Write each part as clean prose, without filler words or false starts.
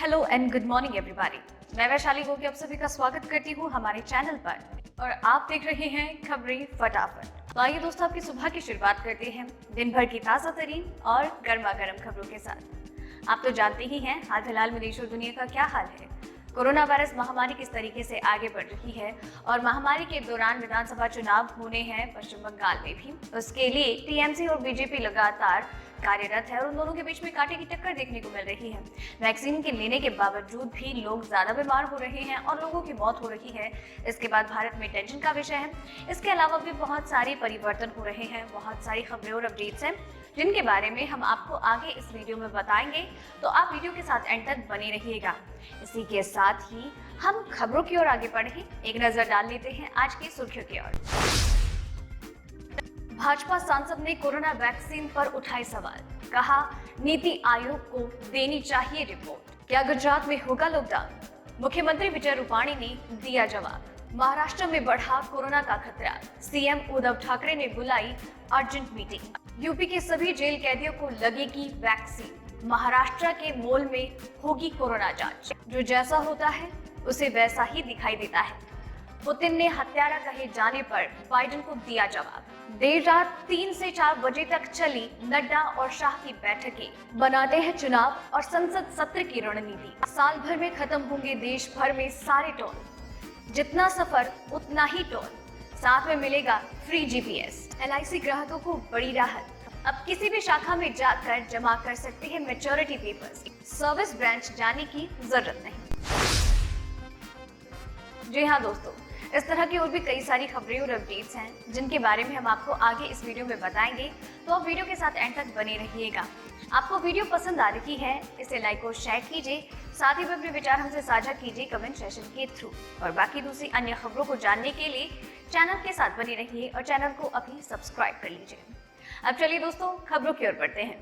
Hello and good morning everybody. मैं वैशाली गोगी आप सभी का स्वागत करती हूँ हमारे चैनल पर और आप देख रहे हैं खबरें फटाफट। तो आइए दोस्तों आपकी सुबह की शुरुआत करते हैं दिन भर की ताजा तरीन और गर्मा गर्म खबरों के साथ। आप तो जानते ही हैं हाल फिलहाल में देश और दुनिया का क्या हाल है। कोरोना वायरस महामारी किस तरीके से आगे बढ़ रही है और महामारी के दौरान विधानसभा चुनाव होने हैं पश्चिम बंगाल में भी। उसके लिए टीएमसी और बीजेपी लगातार कार्यरत है और उन दोनों के बीच में कांटे की टक्कर देखने को मिल रही है। वैक्सीन के लेने के बावजूद भी लोग ज्यादा बीमार हो रहे हैं और लोगों की मौत हो रही है। इसके बाद भारत में टेंशन का विषय है। इसके अलावा भी बहुत सारे परिवर्तन हो रहे हैं, बहुत सारी खबरें और अपडेट्स हैं जिनके बारे में हम आपको आगे इस वीडियो में बताएंगे। तो आप वीडियो के साथ एंड तक बने रहिएगा। इसी के साथ ही हम खबरों की ओर आगे बढ़े, एक नजर डाल लेते हैं आज की सुर्खियों की ओर। भाजपा सांसद ने कोरोना वैक्सीन पर उठाए सवाल, कहा नीति आयोग को देनी चाहिए रिपोर्ट। क्या गुजरात में होगा लॉकडाउन? मुख्यमंत्री विजय रूपाणी ने दिया जवाब। महाराष्ट्र में बढ़ा कोरोना का खतरा, सीएम उद्धव ठाकरे ने बुलाई अर्जेंट मीटिंग। यूपी के सभी जेल कैदियों को लगेगी वैक्सीन, महाराष्ट्र के मॉल में होगी कोरोना जांच। जो जैसा होता है उसे वैसा ही दिखाई देता है। पुतिन ने हत्यारा कहे जाने पर बाइडेन को दिया जवाब। देर रात 3 से 4 बजे तक चली नड्डा और शाह की बैठकें, बनाते हैं चुनाव और संसद सत्र की रणनीति। साल भर में खत्म होंगे देश भर में सारे टोल, जितना सफर उतना ही टोल, साथ में मिलेगा फ्री जीपीएस। एलआईसी ग्राहकों को बड़ी राहत, अब किसी भी शाखा में जाकर जमा कर सकते हैं मैच्योरिटी पेपर्स, सर्विस ब्रांच जाने की जरूरत नहीं। जी हाँ दोस्तों, इस तरह की और भी कई सारी खबरें और अपडेट्स हैं जिनके बारे में हम आपको आगे इस वीडियो में बताएंगे। तो आप वीडियो के साथ एंड तक बने रहिएगा। आपको वीडियो पसंद आ रही है इसे लाइक और शेयर कीजिए, साथ ही में अपने विचार हमसे साझा कीजिए कमेंट सेशन के थ्रू। और बाकी दूसरी अन्य खबरों को जानने के लिए चैनल के साथ बने रहिए और चैनल को अभी सब्सक्राइब कर लीजिए। अब चलिए दोस्तों खबरों की ओर बढ़ते हैं।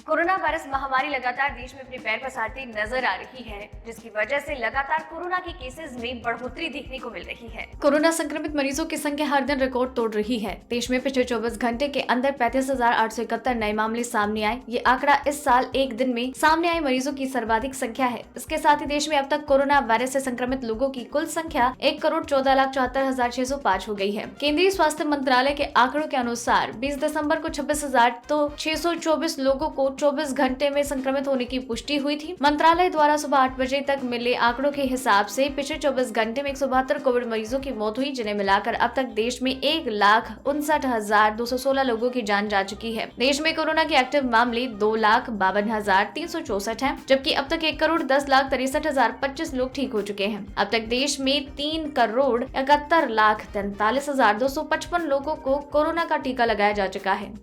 कोरोना वायरस महामारी लगातार देश में अपने पैर पसारती नजर आ रही है, जिसकी वजह से लगातार कोरोना के केसेस में बढ़ोतरी देखने को मिल रही है। कोरोना संक्रमित मरीजों की संख्या हर दिन रिकॉर्ड तोड़ रही है। देश में पिछले 24 घंटे के अंदर 35,871 नए मामले सामने आए। ये आंकड़ा इस साल एक दिन में सामने आए मरीजों की सर्वाधिक संख्या है। इसके साथ ही देश में अब तक कोरोना वायरस से संक्रमित लोगों की कुल संख्या 1,14,74,605 हो गई है। केंद्रीय स्वास्थ्य मंत्रालय के आंकड़ों के अनुसार 20 दिसंबर को 26,624 लोगों को 24 घंटे में संक्रमित होने की पुष्टि हुई थी। मंत्रालय द्वारा सुबह 8 बजे तक मिले आंकड़ों के हिसाब से पिछले 24 घंटे में 172 कोविड मरीजों की मौत हुई, जिन्हें मिलाकर अब तक देश में 1,59,216 लोगों की जान जा चुकी है। देश में कोरोना के एक्टिव मामले 2,52,364 हैं, जबकि अब तक 1,10,63,025 लोग ठीक हो चुके हैं। अब तक देश में 3,71,43,255 लोगों को कोरोना का टीका लगाया जा चुका है।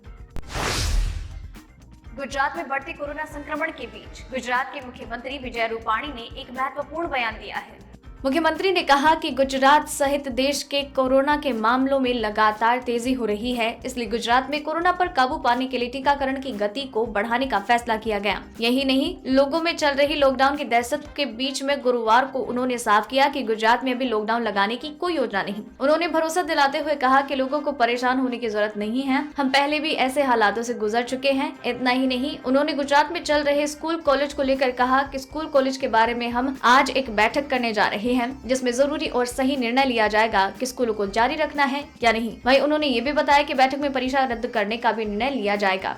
गुजरात में बढ़ते कोरोना संक्रमण के बीच गुजरात के मुख्यमंत्री विजय रूपाणी ने एक महत्वपूर्ण बयान दिया है। मुख्यमंत्री ने कहा कि गुजरात सहित देश के कोरोना के मामलों में लगातार तेजी हो रही है, इसलिए गुजरात में कोरोना पर काबू पाने के लिए टीकाकरण की गति को बढ़ाने का फैसला किया गया। यही नहीं, लोगों में चल रही लॉकडाउन की दहशत के बीच में गुरुवार को उन्होंने साफ किया कि गुजरात में अभी लॉकडाउन लगाने की कोई योजना नहीं। उन्होंने भरोसा दिलाते हुए कहा कि लोगों को परेशान होने की जरूरत नहीं है, हम पहले भी ऐसे हालातों से गुजर चुके हैं। इतना ही नहीं, उन्होंने गुजरात में चल रहे स्कूल कॉलेज को लेकर कहा कि स्कूल कॉलेज के बारे में हम आज एक बैठक करने जा रहे हैं जिसमें जरूरी और सही निर्णय लिया जाएगा कि स्कूलों को जारी रखना है या नहीं। वहीं उन्होंने ये भी बताया कि बैठक में परीक्षा रद्द करने का भी निर्णय लिया जाएगा।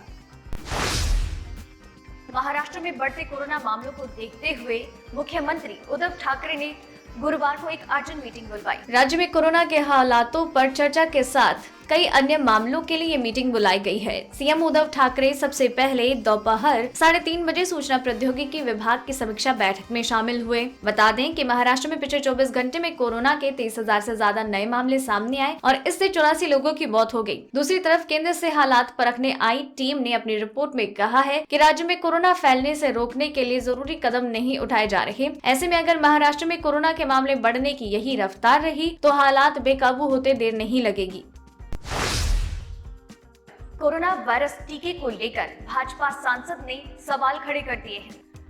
महाराष्ट्र में बढ़ते कोरोना मामलों को देखते हुए मुख्यमंत्री उद्धव ठाकरे ने गुरुवार को एक अर्जेंट मीटिंग बुलवाई। राज्य में कोरोना के हालातों पर चर्चा के साथ कई अन्य मामलों के लिए ये मीटिंग बुलाई गई है। सीएम उद्धव ठाकरे सबसे पहले दोपहर 3:30 बजे सूचना प्रौद्योगिकी विभाग की समीक्षा बैठक में शामिल हुए। बता दें कि महाराष्ट्र में पिछले 24 घंटे में कोरोना के 23,000 से ज्यादा नए मामले सामने आए और इससे 84 लोगों की मौत हो गई। दूसरी तरफ केंद्र से हालात परखने आई टीम ने अपनी रिपोर्ट में कहा है कि राज्य में कोरोना फैलने से रोकने के लिए जरूरी कदम नहीं उठाए जा रहे। ऐसे में अगर महाराष्ट्र में कोरोना के मामले बढ़ने की यही रफ्तार रही तो हालात बेकाबू होते देर नहीं लगेगी। कोरोना वायरस टीके को लेकर भाजपा सांसद ने सवाल खड़े कर दिए हैं।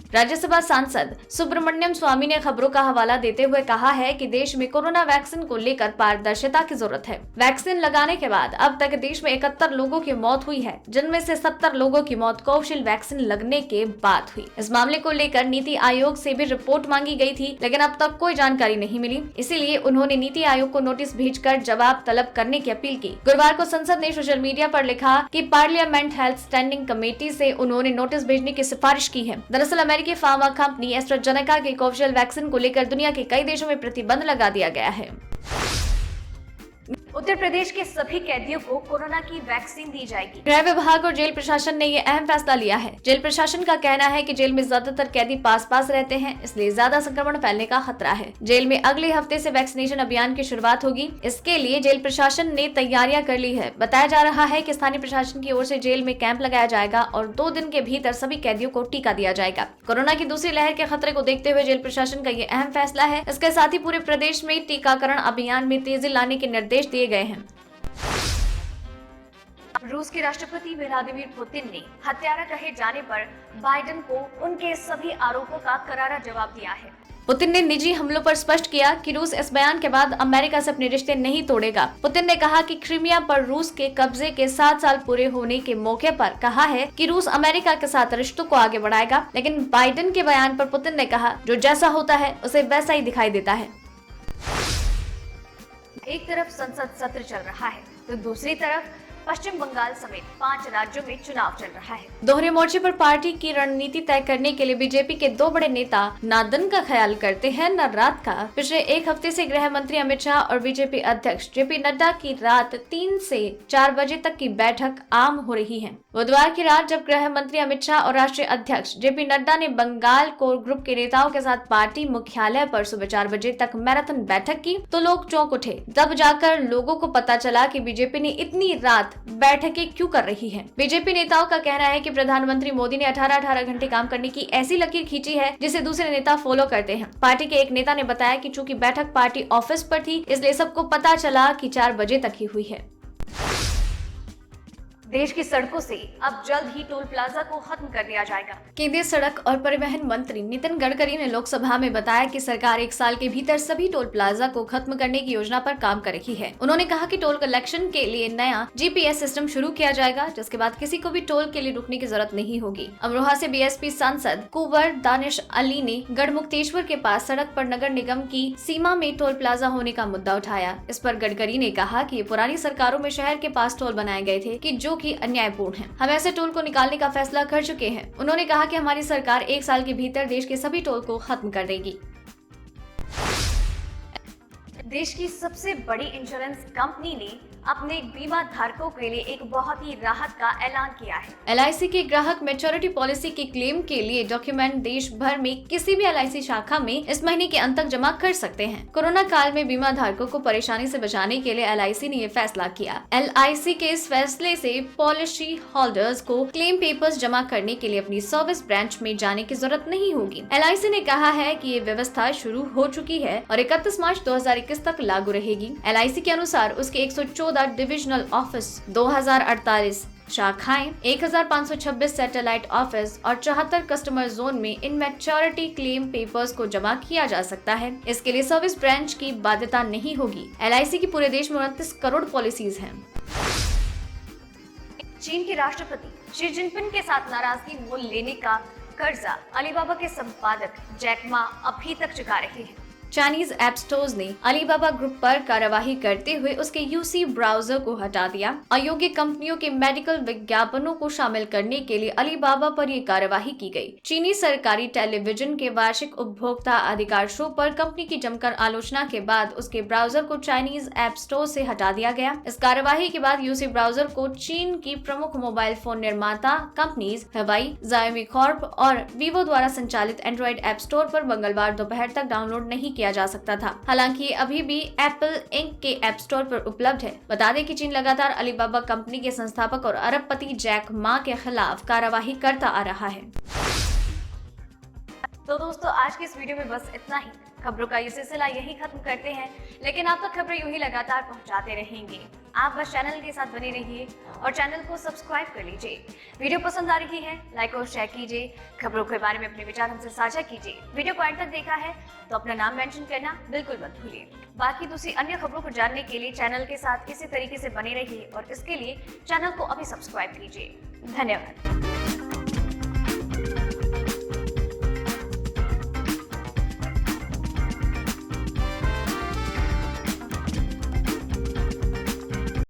राज्यसभा सांसद सुब्रमण्यम स्वामी ने खबरों का हवाला देते हुए कहा है कि देश में कोरोना वैक्सीन को लेकर पारदर्शिता की जरूरत है। वैक्सीन लगाने के बाद अब तक देश में 71 लोगों की मौत हुई है, जिनमें से 70 लोगों की मौत कोविशील्ड वैक्सीन लगने के बाद हुई। इस मामले को लेकर नीति आयोग से भी रिपोर्ट मांगी गई थी, लेकिन अब तक कोई जानकारी नहीं मिली। इसीलिए उन्होंने नीति आयोग को नोटिस भेजकर जवाब तलब करने की अपील की। गुरुवार को संसद ने सोशल मीडिया पर लिखा कि पार्लियामेंट हेल्थ स्टैंडिंग कमेटी से उन्होंने नोटिस भेजने की सिफारिश की है। दरअसल अमेरिकी फार्मा कंपनी एस्ट्राजेनेका के कोविशील्ड वैक्सीन को लेकर दुनिया के कई देशों में प्रतिबंध लगा दिया गया है। उत्तर प्रदेश के सभी कैदियों को कोरोना की वैक्सीन दी जाएगी। गृह विभाग और जेल प्रशासन ने ये अहम फैसला लिया है। जेल प्रशासन का कहना है कि जेल में ज्यादातर कैदी पास रहते हैं, इसलिए ज्यादा संक्रमण फैलने का खतरा है। जेल में अगले हफ्ते से वैक्सीनेशन अभियान की शुरुआत होगी। इसके लिए जेल प्रशासन ने तैयारियां कर ली है। बताया जा रहा है कि स्थानीय प्रशासन की ओर से जेल में कैंप लगाया जाएगा और 2 दिन के भीतर सभी कैदियों को टीका दिया जाएगा। कोरोना की दूसरी लहर के खतरे को देखते हुए जेल प्रशासन का ये अहम फैसला है। इसके साथ ही पूरे प्रदेश में टीकाकरण अभियान में तेजी लाने के निर्देश दिए गए हैं। रूस के राष्ट्रपति व्लादिमीर पुतिन ने हत्यारा कहे जाने पर बाइडेन को उनके सभी आरोपों का करारा जवाब दिया है। पुतिन ने निजी हमलों पर स्पष्ट किया कि रूस इस बयान के बाद अमेरिका से अपने रिश्ते नहीं तोड़ेगा। पुतिन ने कहा कि क्रीमिया पर रूस के कब्जे के 7 साल पूरे होने के मौके पर कहा है कि रूस अमेरिका के साथ रिश्तों को आगे बढ़ाएगा, लेकिन बाइडेन के बयान पर पुतिन ने कहा जो जैसा होता है उसे वैसा ही दिखाई देता है। एक तरफ संसद सत्र चल रहा है तो दूसरी तरफ पश्चिम बंगाल समेत 5 राज्यों में चुनाव चल रहा है। दोहरे मोर्चे पर पार्टी की रणनीति तय करने के लिए बीजेपी के 2 बड़े नेता न दिन का ख्याल करते हैं न रात का। पिछले 1 हफ्ते से गृह मंत्री अमित शाह और बीजेपी अध्यक्ष जेपी नड्डा की रात 3 से 4 बजे तक की बैठक आम हो रही है। बुधवार की रात जब गृह मंत्री अमित शाह और राष्ट्रीय अध्यक्ष जेपी नड्डा ने बंगाल कोर ग्रुप के नेताओं के साथ पार्टी मुख्यालय पर सुबह 4 बजे तक मैराथन बैठक की तो लोग चौंक उठे। तब जाकर लोगों को पता चला कि बीजेपी ने इतनी रात बैठकें क्यों कर रही है। बीजेपी नेताओं का कहना है कि प्रधानमंत्री मोदी ने 18-18 घंटे काम करने की ऐसी लकीर खींची है जिसे दूसरे नेता फॉलो करते हैं। पार्टी के एक नेता ने बताया कि चूंकि बैठक पार्टी ऑफिस पर थी, इसलिए सबको पता चला कि 4 बजे तक ही हुई है। देश की सड़कों से अब जल्द ही टोल प्लाजा को खत्म कर दिया जाएगा। केंद्रीय सड़क और परिवहन मंत्री नितिन गडकरी ने लोकसभा में बताया कि सरकार 1 साल के भीतर सभी टोल प्लाजा को खत्म करने की योजना पर काम कर रही है। उन्होंने कहा कि टोल कलेक्शन के लिए नया GPS सिस्टम शुरू किया जाएगा, जिसके बाद किसी को भी टोल के लिए रुकने की जरूरत नहीं होगी। अमरोहा से BSP सांसद कुंवर दानिश अली ने गढ़मुक्तेश्वर के पास सड़क पर नगर निगम की सीमा में टोल प्लाजा होने का मुद्दा उठाया। इस पर गडकरी ने कहा कि पुरानी सरकारों में शहर के पास टोल बनाए गए थे कि जो कि अन्यायपूर्ण है। हम ऐसे टोल को निकालने का फैसला कर चुके हैं। उन्होंने कहा कि हमारी सरकार 1 साल के भीतर देश के सभी टोल को खत्म कर देगी। देश की सबसे बड़ी इंश्योरेंस कंपनी ने अपने बीमा धारकों के लिए एक बहुत ही राहत का ऐलान किया है। LIC के ग्राहक मैच्योरिटी पॉलिसी के क्लेम के लिए डॉक्यूमेंट देश भर में किसी भी LIC शाखा में इस महीने के अंत तक जमा कर सकते हैं। कोरोना काल में बीमा धारकों को परेशानी से बचाने के लिए LIC ने ये फैसला किया। LIC के इस फैसले से पॉलिसी होल्डर्स को क्लेम पेपर्स जमा करने के लिए अपनी सर्विस ब्रांच में जाने की जरूरत नहीं होगी। LIC ने कहा है कि ये व्यवस्था शुरू हो चुकी है और 31 मार्च 2021 तक लागू रहेगी। LIC के अनुसार उसके 114 डिविजनल ऑफिस, 2048 शाखाएं, 1526 सैटेलाइट ऑफिस और 74 कस्टमर जोन में इन मैच्योरिटी क्लेम पेपर्स को जमा किया जा सकता है। इसके लिए सर्विस ब्रांच की बाध्यता नहीं होगी। LIC की पूरे देश में 29 करोड़ पॉलिसीज हैं। चीन के राष्ट्रपति शी जिनपिंग के साथ नाराजगी मोल लेने का कर्जा अलीबाबा के संपादक जैक मा अभी तक चुका रहे हैं। चाइनीज ऐप स्टोर्स ने अलीबाबा ग्रुप पर कार्यवाही करते हुए उसके UC ब्राउजर को हटा दिया। अयोग्य कंपनियों के मेडिकल विज्ञापनों को शामिल करने के लिए अलीबाबा पर यह कार्यवाही की गई। चीनी सरकारी टेलीविजन के वार्षिक उपभोक्ता अधिकार शो पर कंपनी की जमकर आलोचना के बाद उसके ब्राउजर को चाइनीज ऐप स्टोर से हटा दिया गया। इस कार्यवाही के बाद UC ब्राउजर को चीन की प्रमुख मोबाइल फोन निर्माता कंपनीज हवाई, Xiaomi कॉर्प और Vivo द्वारा संचालित एंड्रॉइड ऐप स्टोर पर मंगलवार दोपहर तक डाउनलोड नहीं किया जा सकता था। हालांकि ये अभी भी एप्पल इंक के ऐप स्टोर पर उपलब्ध है। बता दें कि चीन लगातार अलीबाबा कंपनी के संस्थापक और अरबपति जैक मा के खिलाफ कार्यवाही करता आ रहा है। तो दोस्तों आज की इस वीडियो में बस इतना ही। खबरों का ये सिलसिला यही खत्म करते हैं, लेकिन आप तक खबरें यूं ही लगातार पहुंचाते रहेंगे। आप बस चैनल के साथ बने रहिए और चैनल को सब्सक्राइब कर लीजिए। वीडियो पसंद आ रही है, लाइक और शेयर कीजिए। खबरों के बारे में अपने विचार हमसे साझा कीजिए। वीडियो को अंत तक देखा है तो अपना नाम मेंशन करना बिल्कुल मत भूलिए। बाकी दूसरी अन्य खबरों को जानने के लिए चैनल के साथ इसी तरीके से बने रहिए और इसके लिए चैनल को अभी सब्सक्राइब कीजिए। धन्यवाद।